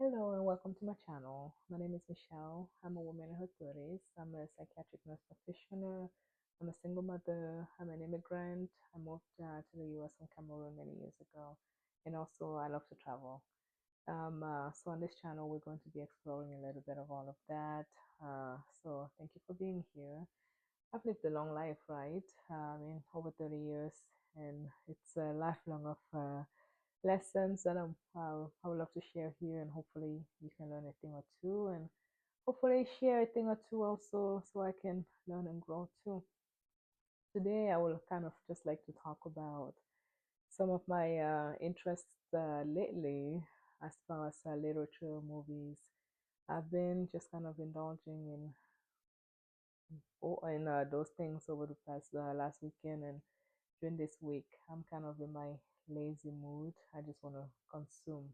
Hello and welcome to my channel. My name is Michelle. I'm a woman in her 30s. I'm a psychiatric nurse practitioner. I'm a single mother. I'm an immigrant. I moved to the US from Cameroon many years ago. And also, I love to travel. So, on this channel, we're going to be exploring a little bit of all of that. So, thank you for being here. I've lived a long life, right? Over 30 years, and it's a lifelong of lessons that I would love to share here, and hopefully you can learn a thing or two, and hopefully share a thing or two also, so I can learn and grow too. Today, I will kind of just like to talk about some of my interests lately as far as literature, movies. I've been just kind of indulging in those things over the past last weekend and during this week. I'm kind of in my lazy mood. I just want to consume.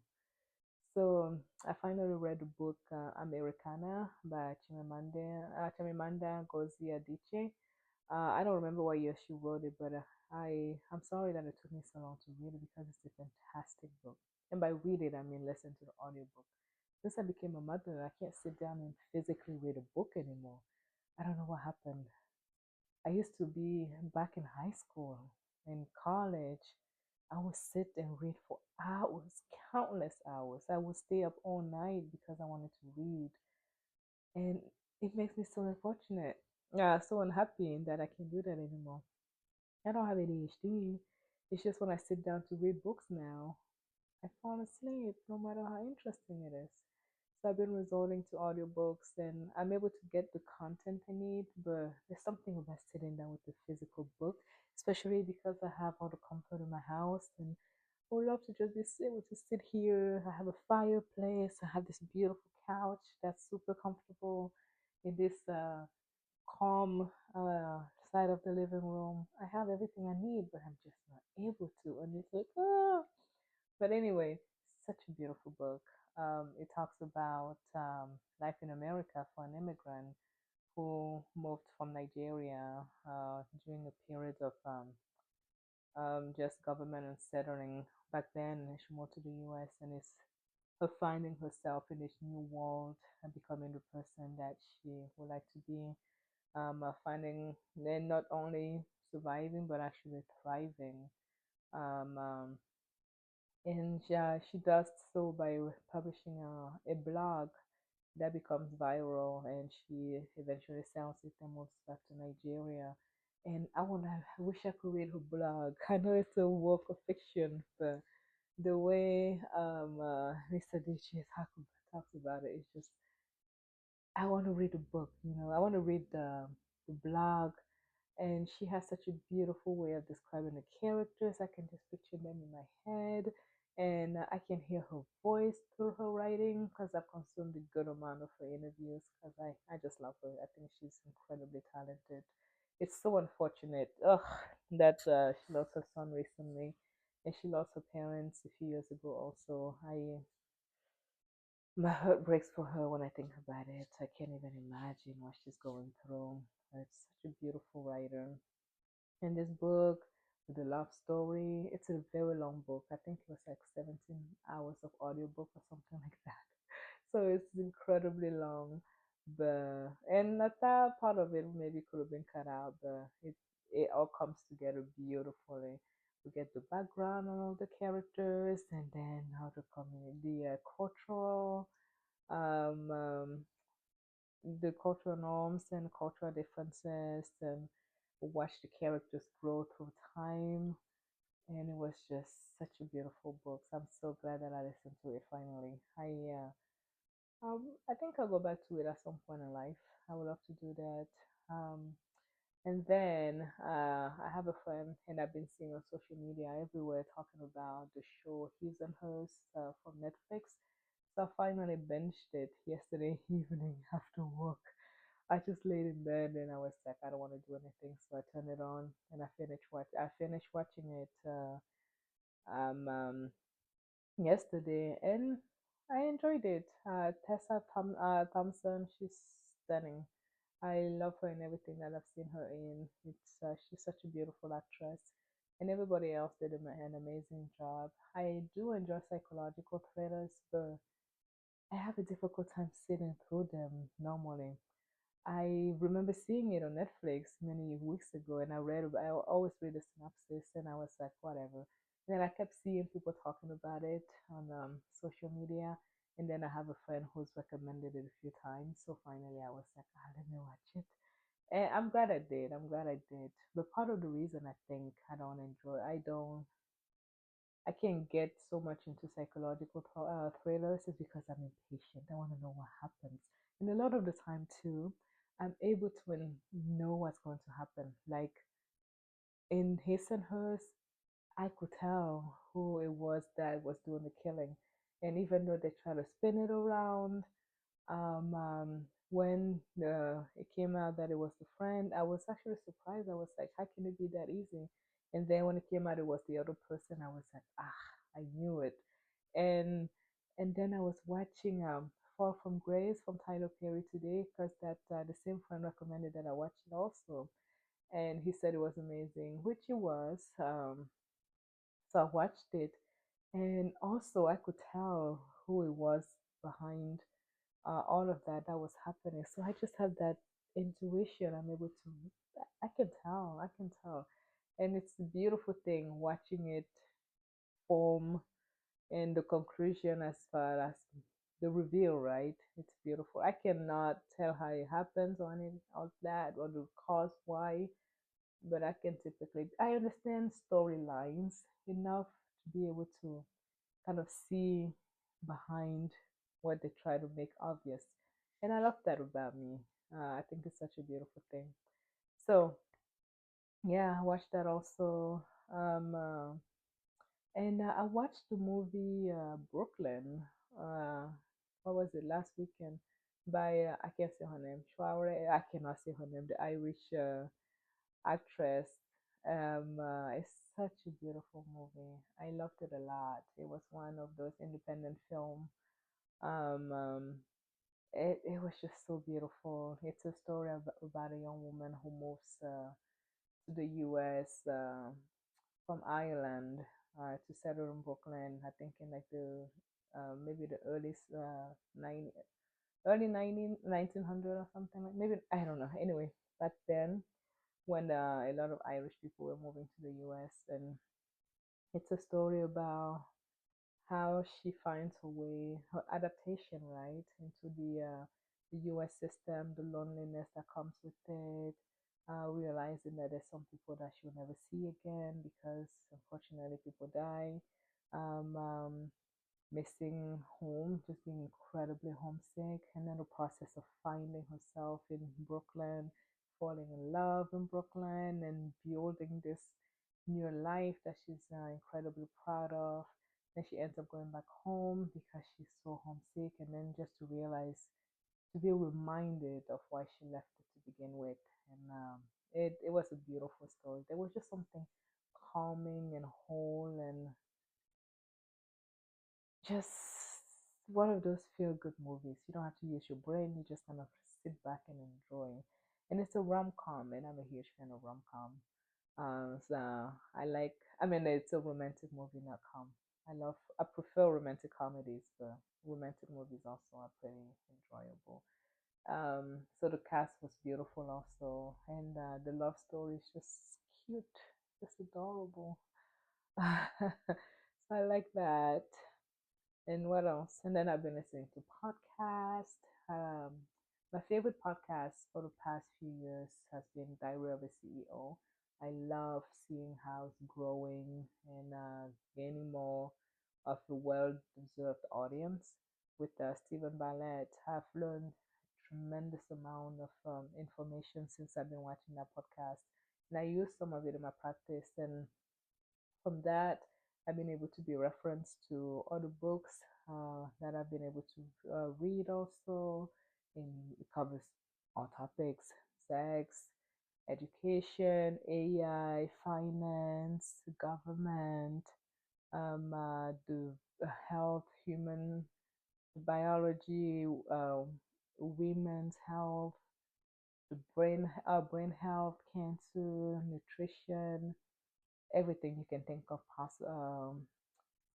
So I finally read the book Americana by Chimamanda Ngozi Adichie. I don't remember what year she wrote it, but I'm sorry that it took me so long to read it because it's a fantastic book. And by read it, I mean listen to the audiobook. Since I became a mother, I can't sit down and physically read a book anymore. I don't know what happened. I used to be back in high school, in college. I would sit and read for hours, countless hours. I would stay up all night because I wanted to read. And it makes me so unfortunate. Yeah, so unhappy that I can't do that anymore. I don't have ADHD. It's just when I sit down to read books now, I fall asleep no matter how interesting it is. So I've been resorting to audiobooks and I'm able to get the content I need, but there's something about sitting down with the physical book, especially because I have all the comfort in my house and I would love to just be able to sit here. I have a fireplace. I have this beautiful couch that's super comfortable in this calm side of the living room. I have everything I need, but I'm just not able to. And it's like, ah. But anyway, such a beautiful book. It talks about life in America for an immigrant who moved from Nigeria during a period of just government unsettling. Back then, she moved to the US and is her finding herself in this new world and becoming the person that she would like to be. Finding then not only surviving but actually thriving. Um, um, and she does so by publishing a blog that becomes viral, and she eventually sells it and moves back to Nigeria. And I wish I could read her blog. I know it's a work of fiction, but the way Mr. Dichi talks about it is just I want to read a book. I want to read the blog, and she has such a beautiful way of describing the characters. I can just picture them in my head, and I can hear her voice through her writing because I've consumed a good amount of her interviews because I just love her. I think she's incredibly talented. It's so unfortunate, that she lost her son recently, and she lost her parents a few years ago. Also, my heart breaks for her when I think about it. I can't even imagine what she's going through. It's such a beautiful writer. And this book, the love story, it's a very long book. I think it was like 17 hours of audiobook or something like that. So it's incredibly long. And that part of it maybe could have been cut out, but it all comes together beautifully. We get the background on all the characters and then how the um, um, the cultural norms and cultural differences and watch the characters grow through time. And it was just such a beautiful book. So I'm so glad that I listened to it finally. I think I'll go back to it at some point in life. I would love to do that. Um, and then I have a friend, and I've been seeing on social media everywhere talking about the show His and Hers from Netflix. So I finally binged it yesterday evening after work. I just laid in bed and I was like, I don't want to do anything, so I turned it on and I finished watching it yesterday, and I enjoyed it. Thompson, she's stunning. I love her in everything that I've seen her in. She's such a beautiful actress, and everybody else did an amazing job. I do enjoy psychological thrillers, but I have a difficult time sitting through them normally. I remember seeing it on Netflix many weeks ago, and I always read the synopsis, and I was like, whatever. And then I kept seeing people talking about it on social media, and then I have a friend who's recommended it a few times. So finally, I was like, let me watch it. And I'm glad I did. I'm glad I did. But part of the reason I think I can't get so much into psychological thrillers is because I'm impatient. I want to know what happens. And a lot of the time, too, I'm able to know what's going to happen. Like in His and Hers, I could tell who it was that was doing the killing. And even though they try to spin it around, when it came out that it was the friend, I was actually surprised. I was like, how can it be that easy? And then when it came out, it was the other person. I was like, I knew it. And then I was watching Fall from Grace from Tyler Perry today because that the same friend recommended that I watch it also, and he said it was amazing, which it was. So I watched it, and also I could tell who it was behind all of that was happening. So I just have that intuition. I'm able to, I can tell, I can tell. And it's a beautiful thing watching it form and the conclusion as far as the reveal, right? It's beautiful. I cannot tell how it happens or any of that or the cause why, but I can typically, I understand storylines enough to be able to kind of see behind what they try to make obvious. And I love that about me. I think it's such a beautiful thing. So, yeah, I watched that also. Um, uh, and I watched the movie Brooklyn. Uh, what was it, last weekend? By, I can't say her name, Shware. I cannot say her name, the Irish actress. It's such a beautiful movie. I loved it a lot. It was one of those independent film. Um, um, it was just so beautiful. It's a story about a young woman who moves to the U.S. From Ireland to settle in Brooklyn. I think in like the maybe the nine early 1900 or something like maybe I don't know. Anyway, back then when a lot of Irish people were moving to the U.S. and it's a story about how she finds her way, her adaptation, right, into the U.S. system, the loneliness that comes with it, realizing that there's some people that she'll never see again because unfortunately people die, um, um, missing home, just being incredibly homesick, and then the process of finding herself in Brooklyn, falling in love in Brooklyn, and building this new life that she's incredibly proud of. Then she ends up going back home because she's so homesick, and then just to realize, to be reminded of why she left it to begin with. And it was a beautiful story. There was just something calming and whole and just one of those feel good movies. You don't have to use your brain, you just kind of sit back and enjoy. And it's a rom com, and I'm a huge fan of rom com. So I mean, it's a romantic movie, not com. I prefer romantic comedies, but romantic movies also are pretty enjoyable. So the cast was beautiful also, and the love story is just cute, just adorable. So I like that. And what else? And then I've been listening to podcasts. My favorite podcast for the past few years has been Diary of a CEO. I love seeing how it's growing and gaining more of a well-deserved audience. With Stephen Ballet, I've learned a tremendous amount of information since I've been watching that podcast, and I use some of it in my practice. And from that, I've been able to be referenced to other books that I've been able to read also. And it covers all topics: sex, education, AI, finance, government, the health, human biology, women's health, the brain health, cancer, nutrition, everything you can think of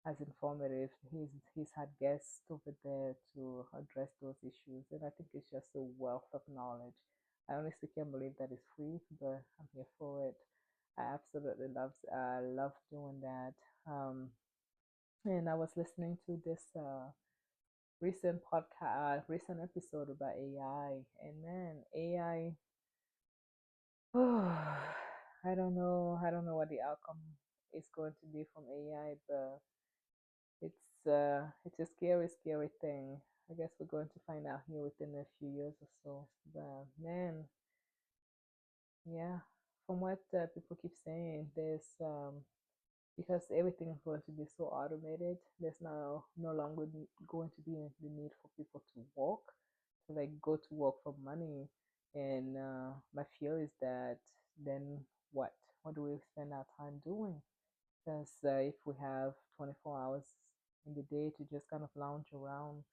as informative. He's had guests over there to address those issues, and I think it's just a wealth of knowledge. I honestly can't believe that it's free, but I'm here for it. I absolutely love doing that. Um, and I was listening to this recent podcast, recent episode about AI, and man, AI. I don't know what the outcome is going to be from AI, but it's a scary thing. I guess we're going to find out here within a few years or so. But man, yeah, from what people keep saying, there's because everything is going to be so automated, there's no longer going to be the need for people to walk, to like go to work for money. And my fear is that then what? What do we spend our time doing? Because if we have 24 hours in the day to just kind of lounge around,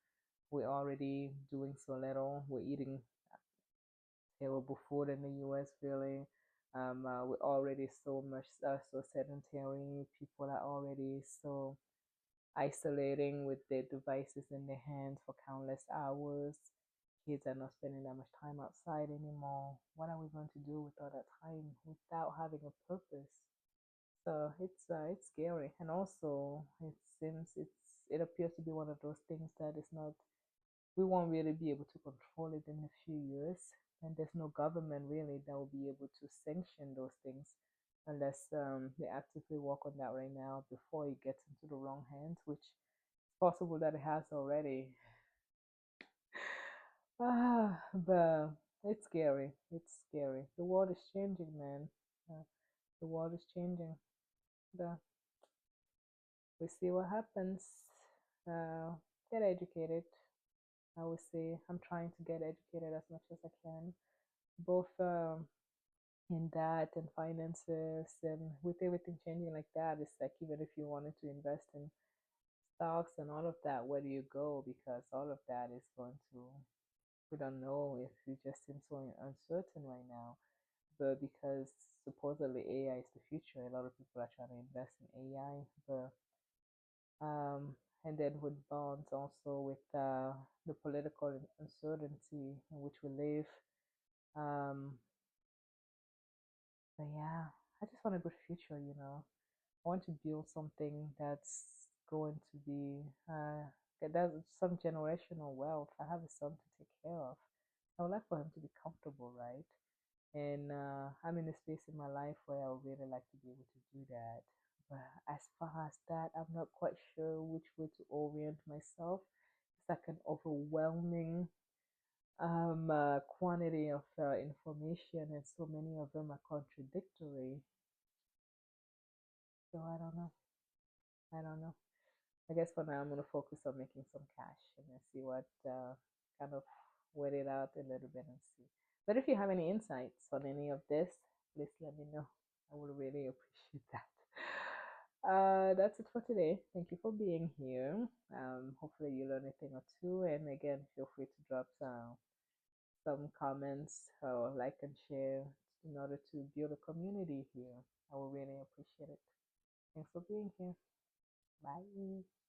we're already doing so little. We're eating terrible food in the US, really. We're already so sedentary. People are already so isolating with their devices in their hands for countless hours. Kids are not spending that much time outside anymore. What are we going to do with all that time without having a purpose? So it's scary, and also it appears to be one of those things that is not we won't really be able to control it in a few years, and there's no government really that will be able to sanction those things unless they actively work on that right now before it gets into the wrong hands, which it's possible that it has already. But it's scary. It's scary. The world is changing, man. Uh, the world is changing. The we see what happens. Uh, get educated. I would say I'm trying to get educated as much as I can, both in that and finances, and with everything changing like that, it's like even if you wanted to invest in stocks and all of that, where do you go? Because all of that is going to we don't know if it just seems so uncertain right now. But because supposedly AI is the future, a lot of people are trying to invest in AI. But and then with bonds also with the political uncertainty in which we live. Um, but yeah, I just want a good future, you know. I want to build something that's going to be that's some generational wealth. I have a son to take care of. I would like for him to be comfortable, right? And I'm in a space in my life where I would really like to be able to do that. But as far as that, I'm not quite sure which way to orient myself. It's like an overwhelming quantity of information, and so many of them are contradictory. So I don't know. I don't know. I guess for now I'm gonna focus on making some cash and then see what kind of wait it out a little bit and see. But if you have any insights on any of this, please let me know. I would really appreciate that. That's it for today. Thank you for being here. Hopefully you learned a thing or two. And again, feel free to drop some comments or like and share in order to build a community here. I will really appreciate it. Thanks for being here. Bye.